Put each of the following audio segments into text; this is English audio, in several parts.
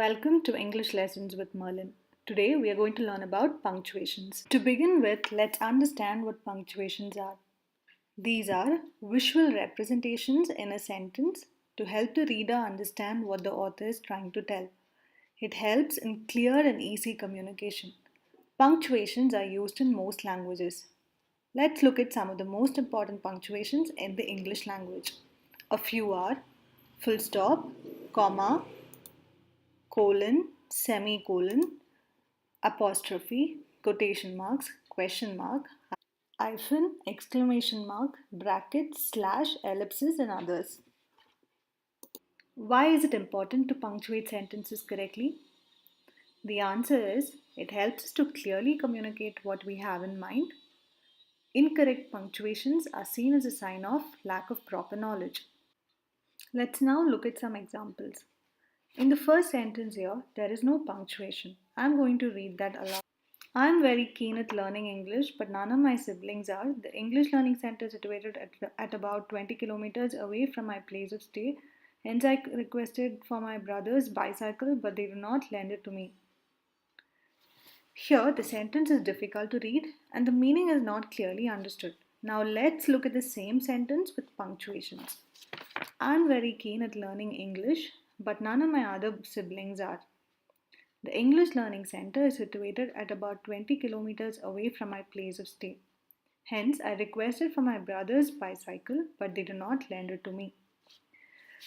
Welcome to English Lessons with Merlin. Today we are going to learn about punctuations. To begin with, let's understand what punctuations are. These are visual representations in a sentence to help the reader understand what the author is trying to tell. It helps in clear and easy communication. Punctuations are used in most languages. Let's look at some of the most important punctuations in the English language. A few are full stop, comma, colon, semicolon, apostrophe, quotation marks, question mark, hyphen, exclamation mark, bracket, slash, ellipsis, and others. Why is it important to punctuate sentences correctly? The answer is it helps us to clearly communicate what we have in mind. Incorrect punctuations are seen as a sign of lack of proper knowledge. Let's now look at some examples. In the first sentence here, there is no punctuation. I'm going to read that aloud. I'm very keen at learning English, but none of my siblings are. The English Learning Center is situated at about 20 kilometers away from my place of stay. Hence, I requested for my brother's bicycle, but they do not lend it to me. Here, the sentence is difficult to read and the meaning is not clearly understood. Now, let's look at the same sentence with punctuations. I'm very keen at learning English, but none of my other siblings are. The English Learning Center is situated at about 20 kilometers away from my place of stay. Hence, I requested for my brother's bicycle, but they do not lend it to me.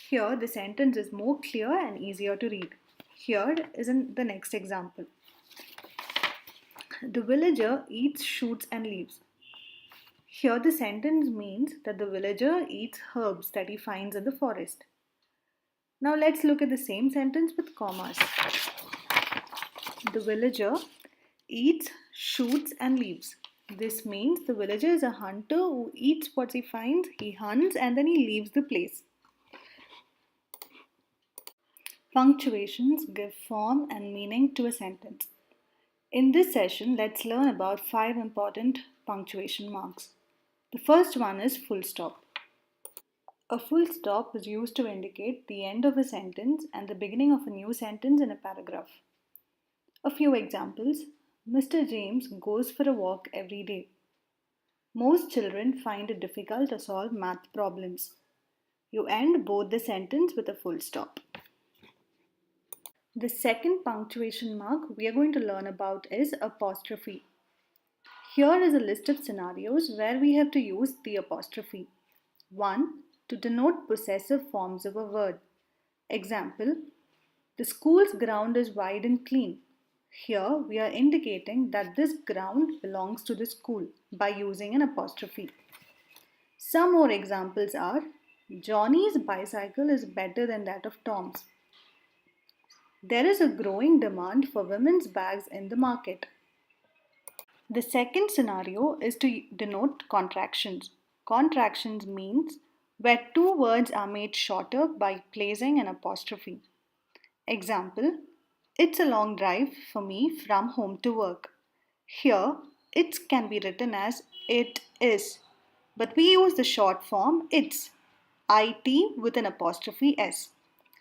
Here, the sentence is more clear and easier to read. Here is the next example. The villager eats shoots and leaves. Here, the sentence means that the villager eats herbs that he finds in the forest. Now, let's look at the same sentence with commas. The villager eats shoots and leaves. This means the villager is a hunter who eats what he finds, he hunts, and then he leaves the place. Punctuations give form and meaning to a sentence. In this session, let's learn about 5 important punctuation marks. The first one is full stop. A full stop is used to indicate the end of a sentence and the beginning of a new sentence in a paragraph. A few examples. Mr. James goes for a walk every day. Most children find it difficult to solve math problems. You end both the sentence with a full stop. The second punctuation mark we are going to learn about is apostrophe. Here is a list of scenarios where we have to use the apostrophe. 1. To denote possessive forms of a word. Example, the school's ground is wide and clean. Here we are indicating that this ground belongs to the school by using an apostrophe. Some more examples are, Johnny's bicycle is better than that of Tom's. There is a growing demand for women's bags in the market. The second scenario is to denote contractions. Contractions means where two words are made shorter by placing an apostrophe. Example, it's a long drive for me from home to work. Here, it can be written as it is, but we use the short form it's, it with an apostrophe s.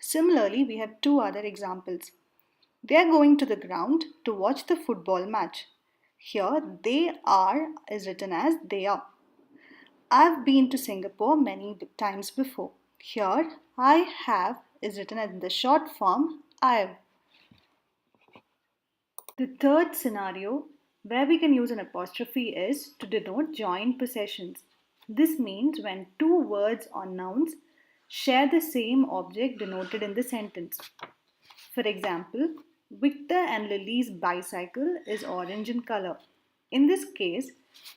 Similarly, we have two other examples. They are going to the ground to watch the football match. Here, they are is written as they are. I've been to Singapore many times before. Here, I have is written in the short form I've. The third scenario where we can use an apostrophe is to denote joint possessions. This means when two words or nouns share the same object denoted in the sentence. For example, Victor and Lily's bicycle is orange in color. In this case,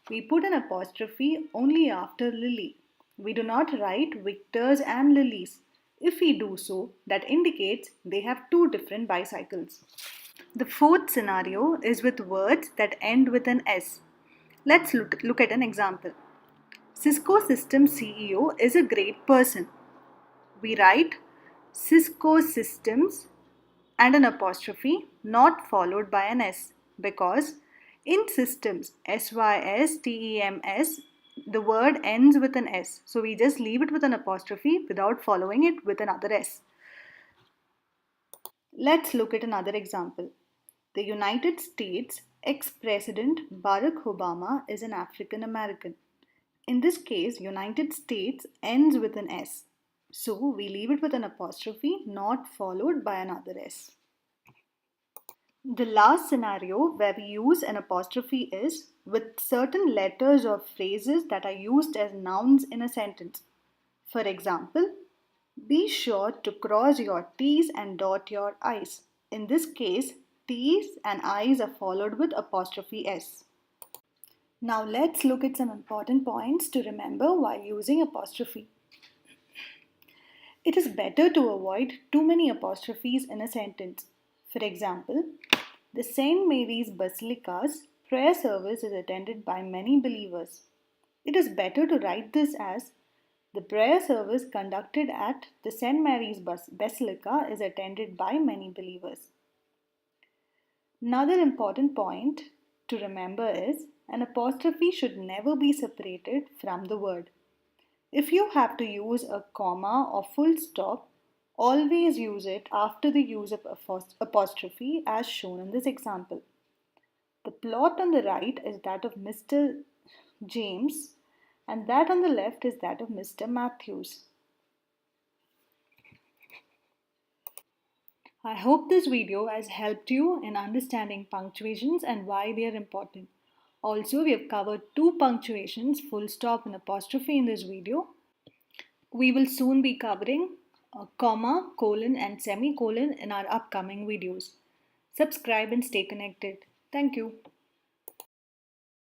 we put an apostrophe only after Lily. We do not write Victor's and Lily's. If we do so, that indicates they have two different bicycles. The fourth scenario is with words that end with an S. Let's look at an example. Cisco Systems CEO is a great person. We write Cisco Systems and an apostrophe not followed by an S because in systems, SYSTEMS, the word ends with an S. So we just leave it with an apostrophe without following it with another S. Let's look at another example. The United States ex-president Barack Obama is an African American. In this case, United States ends with an S. So we leave it with an apostrophe, not followed by another S. The last scenario where we use an apostrophe is with certain letters or phrases that are used as nouns in a sentence. For example, be sure to cross your T's and dot your I's. In this case, T's and I's are followed with apostrophe S. Now let's look at some important points to remember while using apostrophe. It is better to avoid too many apostrophes in a sentence. For example, the St. Mary's Basilica's prayer service is attended by many believers. It is better to write this as the prayer service conducted at the St. Mary's Basilica is attended by many believers. Another important point to remember is an apostrophe should never be separated from the word. If you have to use a comma or full stop, always use it after the use of apostrophe as shown in this example. The plot on the right is that of Mr. James and that on the left is that of Mr. Matthews. I hope this video has helped you in understanding punctuations and why they are important. Also, we have covered two punctuations, full stop and apostrophe in this video. We will soon be covering comma, colon and semicolon in our upcoming videos. Subscribe and stay connected. Thank you.